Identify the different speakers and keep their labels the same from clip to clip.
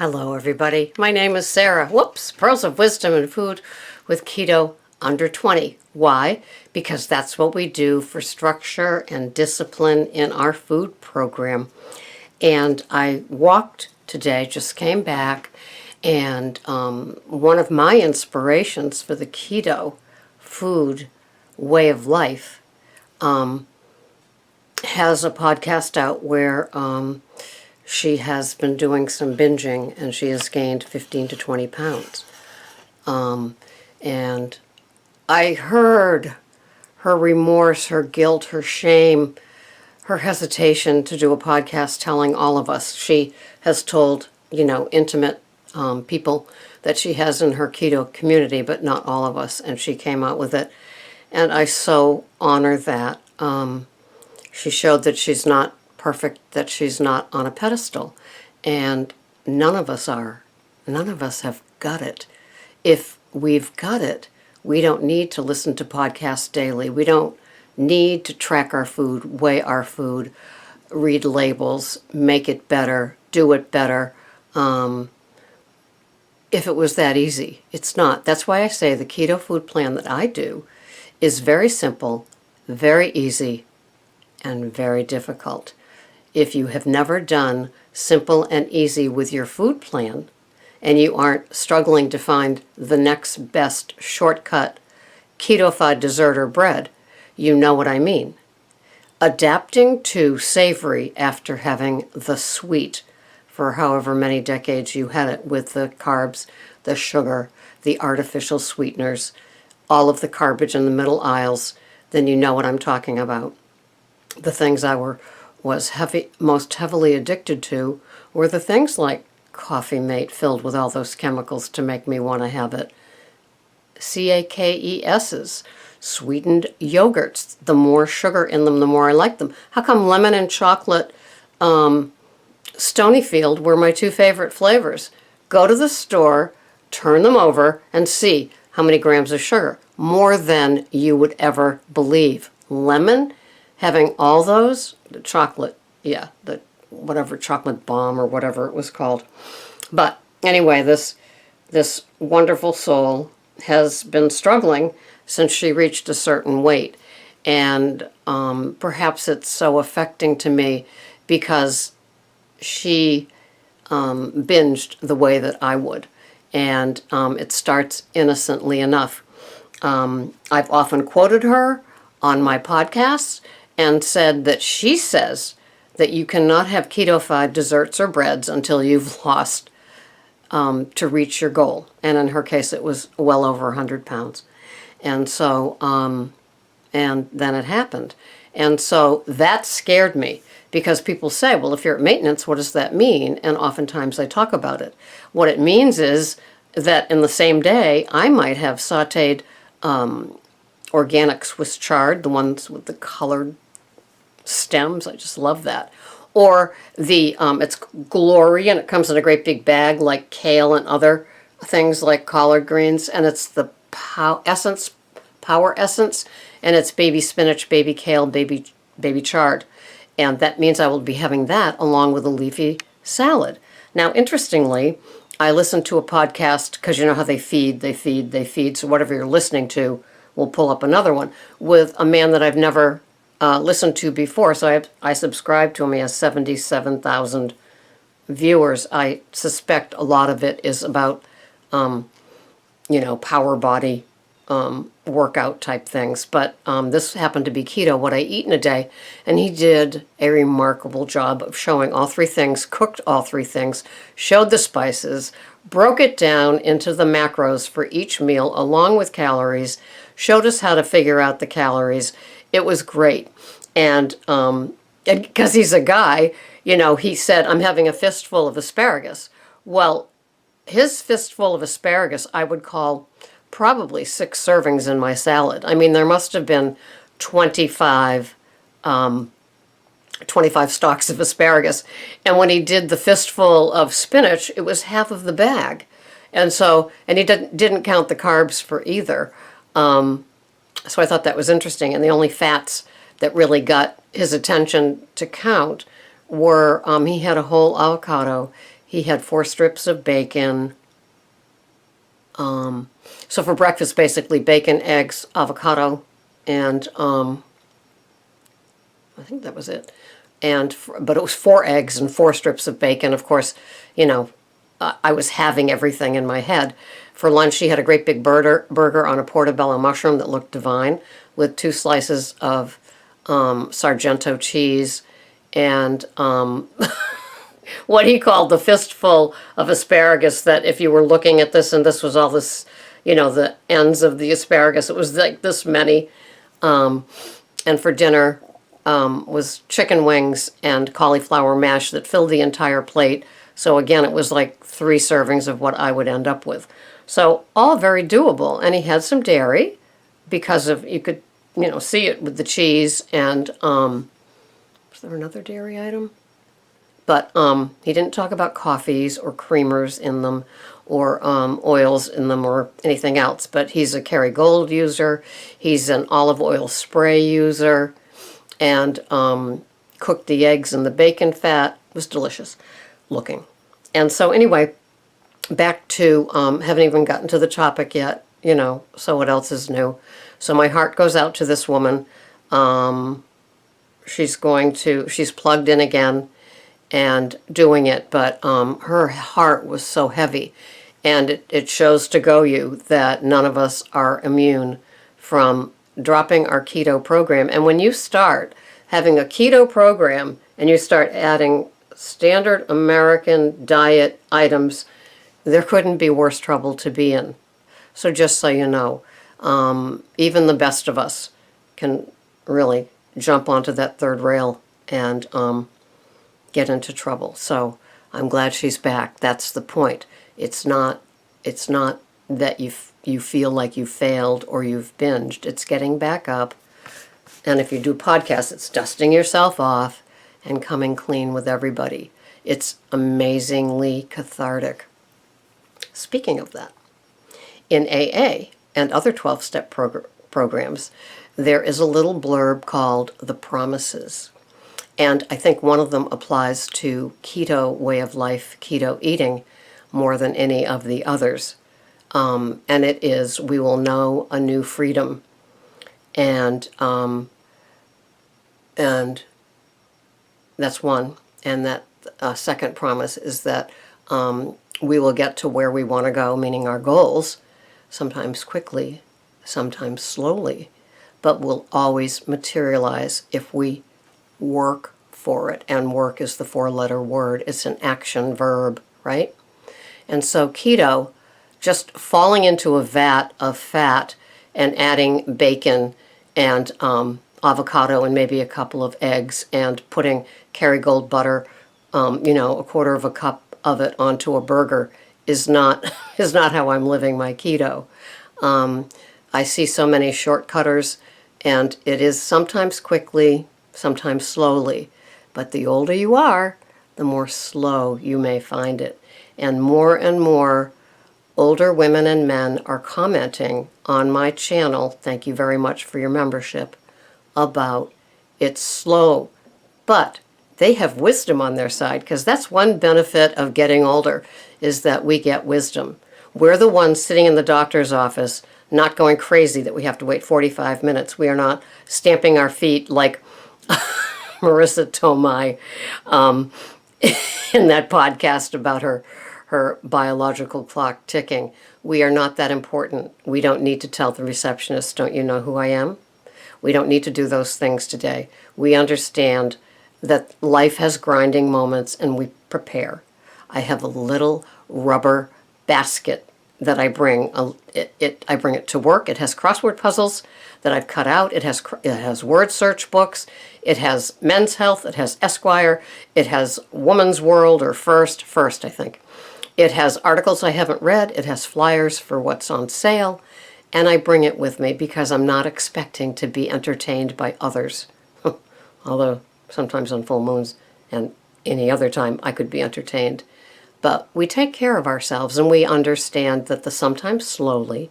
Speaker 1: Hello, everybody. My name is Sarah. Whoops, Pearls of Wisdom and Food with Keto Under 20. Why? Because that's what we do for structure and discipline in our food program. And I walked today, just came back, and one of my inspirations for the keto food way of life has a podcast out where she has been doing some binging, and she has gained 15 to 20 pounds. And I heard her remorse, her guilt, her shame, her hesitation to do a podcast telling all of us. She has told, intimate people that she has in her keto community, but not all of us, and she came out with it. And I so honor that. She showed that she's not perfect, that she's not on a pedestal, and none of us are. None of us have got it. If we've got it, we don't need to listen to podcasts daily. We don't need to track our food, weigh our food, read labels, make it better, do it better. If it was that easy, it's not. That's why I say the keto food plan that I do is very simple, very easy, and very difficult. If you have never done simple and easy with your food plan, and you aren't struggling to find the next best shortcut keto-fied dessert or bread, you know what I mean. Adapting to savory after having the sweet for however many decades you had it, with the carbs, the sugar, the artificial sweeteners, all of the garbage in the middle aisles, then you know what I'm talking about. The things I was most heavily addicted to were the things like Coffee Mate, filled with all those chemicals to make me want to have it. CAKESs, sweetened yogurts. The more sugar in them, the more I like them. How come lemon and chocolate Stonyfield were my two favorite flavors? Go to the store, turn them over, and see how many grams of sugar. More than you would ever believe. Lemon, having all those, the chocolate, the whatever chocolate bomb or whatever it was called. But anyway, this wonderful soul has been struggling since she reached a certain weight. And perhaps it's so affecting to me because she binged the way that I would. And it starts innocently enough. I've often quoted her on my podcasts and said that she says that you cannot have keto-fied desserts or breads until you've lost to reach your goal. And in her case, it was well over 100 pounds. And so, and then it happened. And so that scared me, because people say, well, if you're at maintenance, what does that mean? And oftentimes I talk about it. What it means is that in the same day, I might have sauteed organic Swiss chard, the ones with the colored stems. I just love that. Or the it's Glory, and it comes in a great big bag like kale and other things like collard greens, and it's the Power Essence, and it's baby spinach, baby kale, baby chard. And that means I will be having that along with a leafy salad. Now, interestingly, I listened to a podcast, because you know how they feed. So whatever you're listening to will pull up another one, with a man that I've never listened to before. So I subscribe to him. He has 77,000 viewers. I suspect a lot of it is about, power body workout type things. But this happened to be keto, what I eat in a day. And he did a remarkable job of showing all three things, cooked all three things, showed the spices, broke it down into the macros for each meal along with calories, showed us how to figure out the calories. It was great. And because he's a guy, he said, I'm having a fistful of asparagus. Well, his fistful of asparagus, I would call probably 6 servings in my salad. I mean, there must have been 25 stalks of asparagus. And when he did the fistful of spinach, it was half of the bag. And he didn't count the carbs for either. So I thought that was interesting. And the only fats that really got his attention to count were, he had a whole avocado, he had 4 strips of bacon. So for breakfast, basically bacon, eggs, avocado, and I think that was it. But it was 4 eggs and 4 strips of bacon. Of course, you know, I was having everything in my head. For lunch, he had a great big burger on a portobello mushroom that looked divine, with 2 slices of Sargento cheese and what he called the fistful of asparagus, that if you were looking at this and this was all this, you know, the ends of the asparagus, it was like this many. And for dinner was chicken wings and cauliflower mash that filled the entire plate. So again, it was like 3 servings of what I would end up with. So all very doable. And he had some dairy because of, you could, you know, see it with the cheese. And was there another dairy item? But he didn't talk about coffees or creamers in them or oils in them or anything else. But he's a Kerrygold user. He's an olive oil spray user. And cooked the eggs in the bacon fat. It was delicious looking. And so anyway, back to, haven't even gotten to the topic yet, you know, so what else is new? So my heart goes out to this woman. She's plugged in again and doing it, but her heart was so heavy. And it shows to go you that none of us are immune from dropping our keto program. And when you start having a keto program and you start adding standard American diet items, there couldn't be worse trouble to be in. So just so you know, even the best of us can really jump onto that third rail and get into trouble. So I'm glad she's back. That's the point. It's not that you feel like you failed or you've binged. It's getting back up. And if you do podcasts, it's dusting yourself off and coming clean with everybody. It's amazingly cathartic. Speaking of that, in AA and other 12-step programs, there is a little blurb called The Promises. And I think one of them applies to keto way of life, keto eating, more than any of the others. And it is, we will know a new freedom. And that's one. And that second promise is that we will get to where we want to go, meaning our goals, sometimes quickly, sometimes slowly, but will always materialize if we work for it. And work is the 4-letter word. It's an action verb, right? And so keto, just falling into a vat of fat and adding bacon and avocado and maybe a couple of eggs and putting Kerrygold butter, you know, a 1/4 cup of it onto a burger is not how I'm living my keto. I see so many shortcutters, and it is sometimes quickly, sometimes slowly. But the older you are, the more slow you may find it. And more older women and men are commenting on my channel, thank you very much for your membership, about it's slow. But they have wisdom on their side, because that's one benefit of getting older, is that we get wisdom. We're the ones sitting in the doctor's office, not going crazy that we have to wait 45 minutes. We are not stamping our feet like Marissa Tomei in that podcast about her biological clock ticking. We are not that important. We don't need to tell the receptionist, don't you know who I am? We don't need to do those things today. We understand that life has grinding moments, and we prepare. I have a little rubber basket that I bring. I bring it to work. It has crossword puzzles that I've cut out. It has word search books. It has Men's Health. It has Esquire. It has Woman's World, or First, I think. It has articles I haven't read. It has flyers for what's on sale. And I bring it with me because I'm not expecting to be entertained by others. Although sometimes on full moons and any other time I could be entertained. But we take care of ourselves, and we understand that the sometimes slowly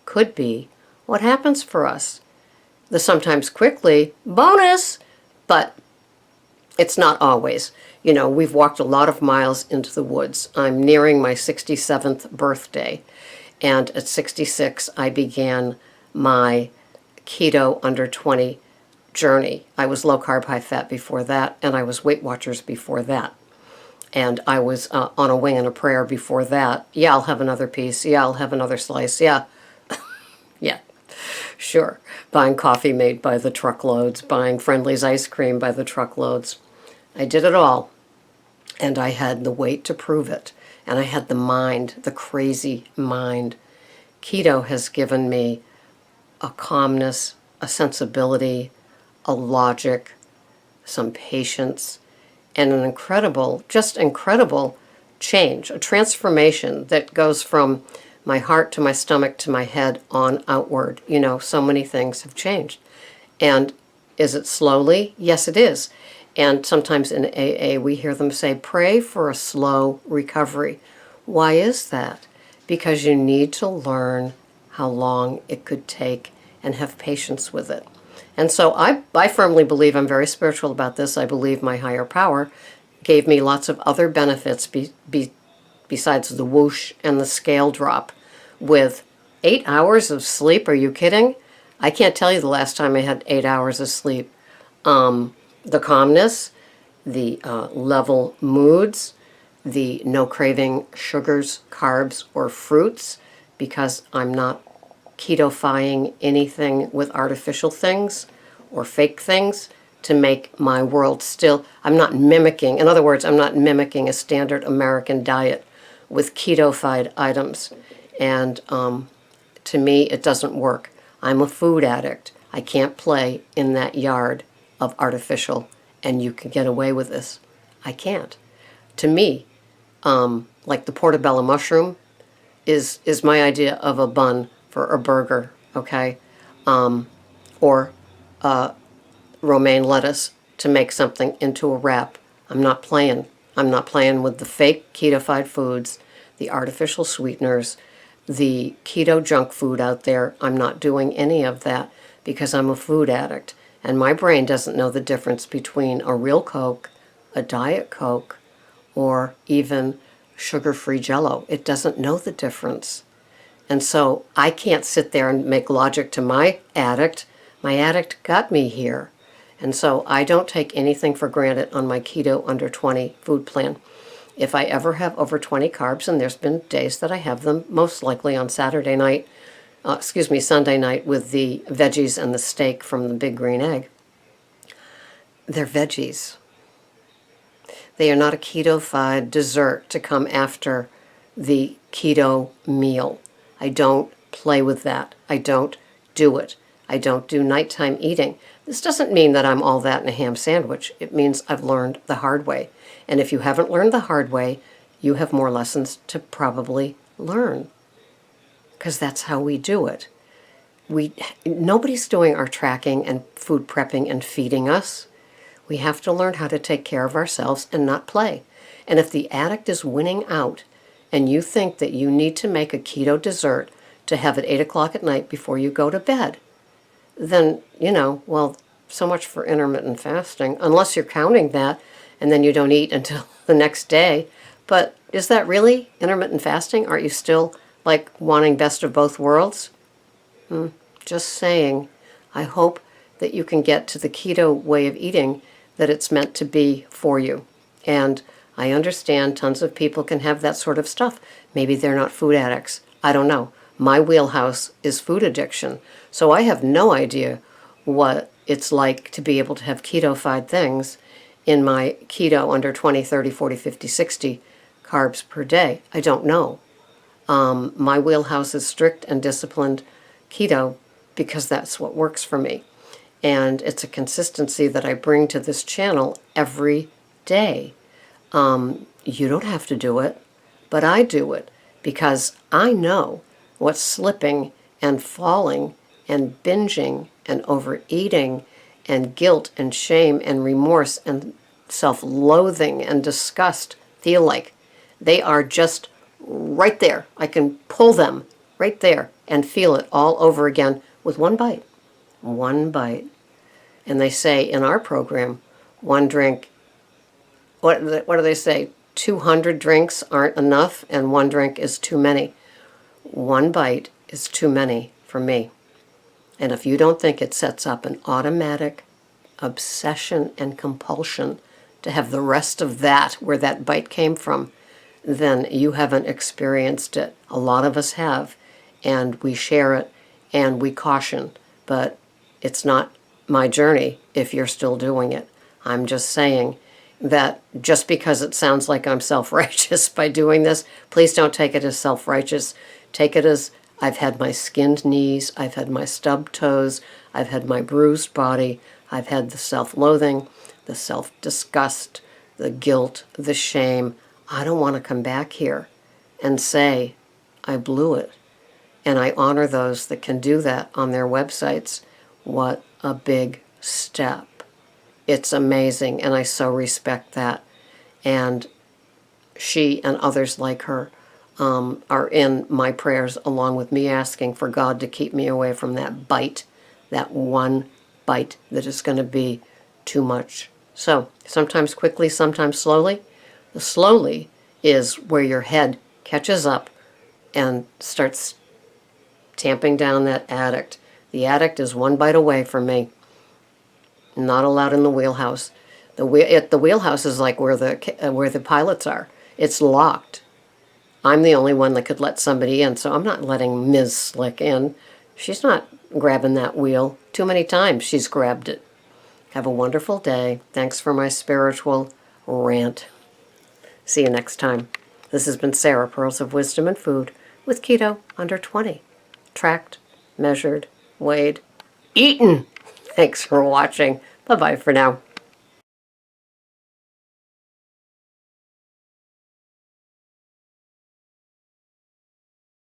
Speaker 1: could be what happens for us. The sometimes quickly, bonus, but it's not always. You know, we've walked a lot of miles into the woods. I'm nearing my 67th birthday. And at 66, I began my Keto Under 20 journey. I was low carb, high fat before that, and I was Weight Watchers before that. And I was on a wing and a prayer before that. Yeah, I'll have another piece. Yeah, I'll have another slice. Yeah, yeah, sure. Buying coffee made by the truckloads, buying Friendly's ice cream by the truckloads. I did it all. And I had the weight to prove it. And I had the mind, the crazy mind. Keto has given me a calmness, a sensibility, a logic, some patience, and an incredible, just incredible change, a transformation that goes from my heart to my stomach to my head on outward. You know, so many things have changed. And is it slowly? Yes, it is. And sometimes in AA we hear them say, pray for a slow recovery. Why is that? Because you need to learn how long it could take and have patience with it. And so I firmly believe, I'm very spiritual about this, I believe my higher power gave me lots of other benefits besides the whoosh and the scale drop. With 8 hours of sleep, are you kidding? I can't tell you the last time I had 8 hours of sleep. The calmness, the level moods, the no craving sugars, carbs, or fruits, because I'm not keto-fying anything with artificial things or fake things to make my world still. I'm not mimicking, in other words, I'm not mimicking a standard American diet with keto-fied items. And to me, it doesn't work. I'm a food addict. I can't play in that yard of artificial, and you can get away with this. I can't. To me, like the portobello mushroom is my idea of a bun for a burger, okay? Or romaine lettuce to make something into a wrap. I'm not playing. I'm not playing with the fake keto-fied foods, the artificial sweeteners, the keto junk food out there. I'm not doing any of that because I'm a food addict. And my brain doesn't know the difference between a real Coke, a Diet Coke, or even sugar-free Jell-O. It doesn't know the difference. And so I can't sit there and make logic to my addict. My addict got me here. And so I don't take anything for granted on my Keto Under 20 food plan. If I ever have over 20 carbs, and there's been days that I have them, most likely on Sunday night with the veggies and the steak from the Big Green Egg. They're veggies. They are not a keto-fied dessert to come after the keto meal. I don't play with that. I don't do it. I don't do nighttime eating. This doesn't mean that I'm all that in a ham sandwich. It means I've learned the hard way. And if you haven't learned the hard way, you have more lessons to probably learn. Because that's how we do it. Nobody's doing our tracking and food prepping and feeding us. We have to learn how to take care of ourselves and not play. And if the addict is winning out and you think that you need to make a keto dessert to have at 8 o'clock at night before you go to bed, then, well, so much for intermittent fasting, unless you're counting that and then you don't eat until the next day. But is that really intermittent fasting? Aren't you still like wanting best of both worlds? Just saying. I hope that you can get to the keto way of eating that it's meant to be for you. And I understand tons of people can have that sort of stuff. Maybe they're not food addicts. I don't know. My wheelhouse is food addiction. So I have no idea what it's like to be able to have keto-fied things in my keto under 20, 30, 40, 50, 60 carbs per day. I don't know. My wheelhouse is strict and disciplined keto because that's what works for me. And it's a consistency that I bring to this channel every day. You don't have to do it, but I do it because I know what slipping and falling and binging and overeating and guilt and shame and remorse and self-loathing and disgust feel like. They are just right there. I can pull them right there and feel it all over again with one bite. One bite. And they say in our program, one drink what do they say? 200 drinks aren't enough and one drink is too many. One bite is too many for me. And if you don't think it sets up an automatic obsession and compulsion to have the rest of that where that bite came from, then you haven't experienced it. A lot of us have, and we share it and we caution, but it's not my journey if you're still doing it. I'm just saying that just because it sounds like I'm self-righteous by doing this, please don't take it as self-righteous. Take it as I've had my skinned knees, I've had my stubbed toes, I've had my bruised body, I've had the self-loathing, the self-disgust, the guilt, the shame. I don't want to come back here and say I blew it. And I honor those that can do that on their websites. What a big step. It's amazing, and I so respect that. And she and others like her are in my prayers, along with me asking for God to keep me away from that bite, that one bite that is going to be too much. So sometimes quickly, sometimes slowly. The slowly is where your head catches up and starts tamping down that addict. The addict is one bite away from me. Not allowed in the wheelhouse. The wheelhouse is like where the pilots are. It's locked. I'm the only one that could let somebody in, so I'm not letting Ms. Slick in. She's not grabbing that wheel. Too many times she's grabbed it. Have a wonderful day. Thanks for my spiritual rant. See you next time. This has been Sarah, Pearls of Wisdom and Food, with Keto Under 20. Tracked, measured, weighed, eaten. Thanks for watching. Bye-bye for now.